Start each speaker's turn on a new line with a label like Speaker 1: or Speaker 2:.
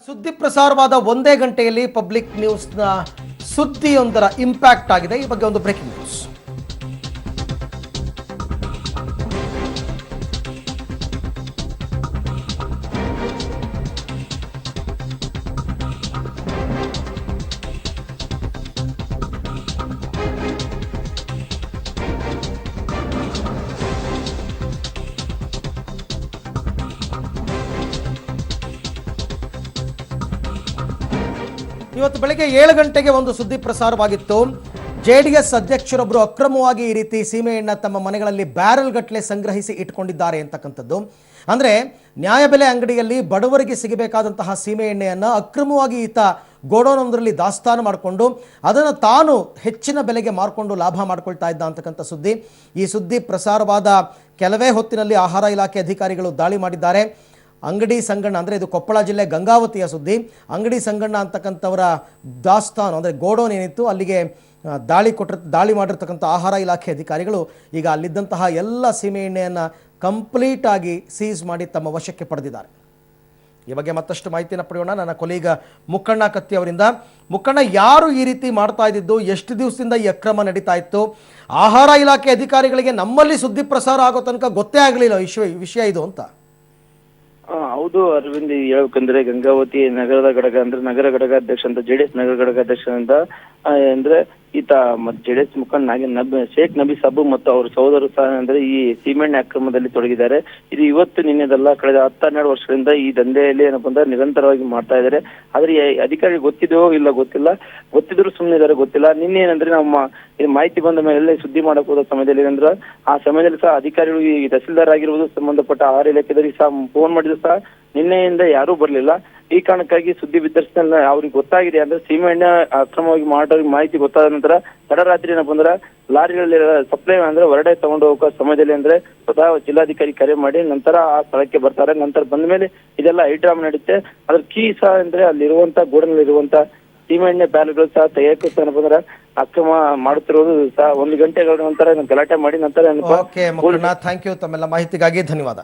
Speaker 1: ಸುದ್ದಿ ಪ್ರಸಾರವಾದ ಒಂದೇ ಗಂಟೆಯಲ್ಲಿ ಪಬ್ಲಿಕ್ ನ್ಯೂಸ್ನ ಸುದ್ದಿಯೊಂದರ ಇಂಪ್ಯಾಕ್ಟ್ ಆಗಿದೆ. ಈ ಬಗ್ಗೆ ಒಂದು ಬ್ರೇಕಿಂಗ್ ನ್ಯೂಸ್. ಇವತ್ತು ಬೆಳಗ್ಗೆ 7 ಗಂಟೆಗೆ ಒಂದು ಸುದ್ದಿ ಪ್ರಸಾರವಾಗಿತ್ತು. ಜೆಡಿಎಸ್ ಅಧ್ಯಕ್ಷರೊಬ್ಬರು ಅಕ್ರಮವಾಗಿ ಈ ರೀತಿ ಸೀಮೆಎಣ್ಣೆ ತಮ್ಮ ಮನೆಗಳಲ್ಲಿ ಬ್ಯಾರಲ್ ಗಟ್ಟಲೆ ಸಂಗ್ರಹಿಸಿ ಇಟ್ಕೊಂಡಿದ್ದಾರೆ ಅಂತಕ್ಕಂಥದ್ದು. ಅಂದರೆ ನ್ಯಾಯಬೆಲೆ ಅಂಗಡಿಯಲ್ಲಿ ಬಡವರಿಗೆ ಸಿಗಬೇಕಾದಂತಹ ಸೀಮೆಎಣ್ಣೆಯನ್ನು ಅಕ್ರಮವಾಗಿ ಈತ ಗೋಡೌನೊಂದರಲ್ಲಿ ದಾಸ್ತಾನು ಮಾಡಿಕೊಂಡು ಅದನ್ನು ತಾನು ಹೆಚ್ಚಿನ ಬೆಲೆಗೆ ಮಾರ್ಕೊಂಡು ಲಾಭ ಮಾಡ್ಕೊಳ್ತಾ ಇದ್ದ ಅಂತಕ್ಕಂಥ ಸುದ್ದಿ. ಈ ಸುದ್ದಿ ಪ್ರಸಾರವಾದ ಕೆಲವೇ ಹೊತ್ತಿನಲ್ಲಿ ಆಹಾರ ಇಲಾಖೆ ಅಧಿಕಾರಿಗಳು ದಾಳಿ ಮಾಡಿದ್ದಾರೆ. ಅಂಗಡಿ ಸಂಗಣ್ಣ ಅಂದರೆ ಇದು ಕೊಪ್ಪಳ ಜಿಲ್ಲೆ ಗಂಗಾವತಿಯ ಸುದ್ದಿ. ಅಂಗಡಿ ಸಂಗಣ್ಣ ಅಂತಕ್ಕಂಥವರ ದಾಸ್ತಾನು ಅಂದರೆ ಗೋಡೌನ್ ಏನಿತ್ತು ಅಲ್ಲಿಗೆ ದಾಳಿ ಮಾಡಿರ್ತಕ್ಕಂಥ ಆಹಾರ ಇಲಾಖೆ ಅಧಿಕಾರಿಗಳು ಈಗ ಅಲ್ಲಿದ್ದಂತಹ ಎಲ್ಲ ಸೀಮೆಎಣ್ಣೆಯನ್ನು ಕಂಪ್ಲೀಟ್ ಆಗಿ ಸೀಸ್ ಮಾಡಿ ತಮ್ಮ ವಶಕ್ಕೆ ಪಡೆದಿದ್ದಾರೆ. ಈ ಬಗ್ಗೆ ಮತ್ತಷ್ಟು ಮಾಹಿತಿಯನ್ನು ಪಡೆಯೋಣ ನನ್ನ ಕೊಲೀಗ ಮುಕ್ಕಣ್ಣ ಕತ್ತಿ ಅವರಿಂದ. ಮುಕ್ಕಣ್ಣ, ಯಾರು ಈ ರೀತಿ ಮಾಡ್ತಾ ಇದ್ದಿದ್ದು, ಎಷ್ಟು ದಿವಸದಿಂದ ಈ ಅಕ್ರಮ ನಡೀತಾ ಇತ್ತು? ಆಹಾರ ಇಲಾಖೆ ಅಧಿಕಾರಿಗಳಿಗೆ ನಮ್ಮಲ್ಲಿ ಸುದ್ದಿ ಪ್ರಸಾರ ಆಗೋ ತನಕ ಗೊತ್ತೇ ಆಗಲಿಲ್ಲ ವಿಷಯ ಇದು ಅಂತ.
Speaker 2: ಹೌದು ಅರವಿಂದ್, ಹೇಳ್ಬೇಕಂದ್ರೆ ಗಂಗಾವತಿ ನಗರದ ಘಟಕ ಅಂದ್ರೆ ನಗರ ಘಟಕಾಧ್ಯಕ್ಷ ಅಂತ ಜೆಡಿಎಸ್ ನಗರ ಘಟಕಾಧ್ಯಕ್ಷ ಅಂತ ಅಂದ್ರೆ ಈತ ಜೆಡಿಎಸ್ ಮುಖಂಡ ಶೇಖ್ ನಬಿ ಸಾಬು ಮತ್ತು ಅವ್ರ ಸಹೋದರರು ಸಹ ಅಂದ್ರೆ ಈ ಸೀಮೆಎಣ್ಣೆ ಅಕ್ರಮದಲ್ಲಿ ತೊಡಗಿದ್ದಾರೆ. ಇದು ಇವತ್ತು ನಿನ್ನೆದಲ್ಲ, ಕಳೆದ 10-12 ವರ್ಷಗಳಿಂದ ಈ ದಂಧೆಯಲ್ಲಿ ಏನಪ್ಪಾ ಅಂದ್ರೆ ನಿರಂತರವಾಗಿ ಮಾಡ್ತಾ ಇದ್ದಾರೆ. ಆದ್ರೆ ಅಧಿಕಾರಿ ಗೊತ್ತಿದೆಯೋ ಇಲ್ಲ ಗೊತ್ತಿಲ್ಲ, ಗೊತ್ತಿದ್ರು ಸುಮ್ಮನೆ ಇದಾರೆ ಗೊತ್ತಿಲ್ಲ. ನಿನ್ನೆ ಏನಂದ್ರೆ ನಮ್ಮ ಮಾಹಿತಿ ಬಂದ ಮೇಲೆ ಸುದ್ದಿ ಮಾಡಕ್ ಹೋದ ಸಮಯದಲ್ಲಿ ಏನಂದ್ರೆ ಆ ಸಮಯದಲ್ಲಿ ಸಹ ಅಧಿಕಾರಿಗಳು ಈ ತಹಸೀಲ್ದಾರ್ ಆಗಿರುವುದು ಸಂಬಂಧಪಟ್ಟ ಆಹಾರ ಇಲಾಖೆದವರಿಗೆ ಸಹ ಫೋನ್ ಮಾಡಿದ್ರು ಸಹ ನಿನ್ನೆಯಿಂದ ಯಾರೂ ಬರ್ಲಿಲ್ಲ. ಈ ಕಾರಣಕ್ಕಾಗಿ ಸುದ್ದಿ ಬಿತ್ತರಿಸಿದ ಅವ್ರಿಗೆ ಗೊತ್ತಾಗಿದೆ ಅಂದ್ರೆ ಸೀಮೆಎಣ್ಣೆ ಅಕ್ರಮವಾಗಿ ಮಾಡೋರಿಗೆ ಮಾಹಿತಿ ಗೊತ್ತಾದ ನಂತರ ತಡರಾತ್ರಿ ಏನಪ್ಪ ಅಂದ್ರೆ ಲಾರಿಗಳಲ್ಲಿ ಸಪ್ಲೈ ಅಂದ್ರೆ ಹೊರಡೆ ತಗೊಂಡು ಹೋಗೋ ಸಮಯದಲ್ಲಿ ಅಂದ್ರೆ ಸ್ವತಃ ಜಿಲ್ಲಾಧಿಕಾರಿ ಕರೆ ಮಾಡಿ ನಂತರ ಆ ಸ್ಥಳಕ್ಕೆ ಬರ್ತಾರೆ. ನಂತರ ಬಂದ ಮೇಲೆ ಇದೆಲ್ಲ ಐಡ್ರಾಮ್ ನಡುತ್ತೆ. ಅದ್ರ ಕೀ ಸಹ ಅಂದ್ರೆ ಅಲ್ಲಿರುವಂತ ಗೋಡನಲ್ಲಿರುವಂತ ಸೀಮೆಎಣ್ಣೆ ಬ್ಯಾರಲ್ಗಳು ಸಹ ತೆಗೆಯಕ್ಕೆ ಏನಪ್ಪ ಅಂದ್ರೆ ಅಕ್ರಮ ಮಾಡುತ್ತಿರುವುದು ಸಹ 1 ಗಂಟೆಗಳ ನಂತರ ಗಲಾಟೆ ಮಾಡಿ ನಂತರ
Speaker 1: ಥ್ಯಾಂಕ್ ಯು, ತಮ್ಮೆಲ್ಲ ಮಾಹಿತಿಗಾಗಿ ಧನ್ಯವಾದ.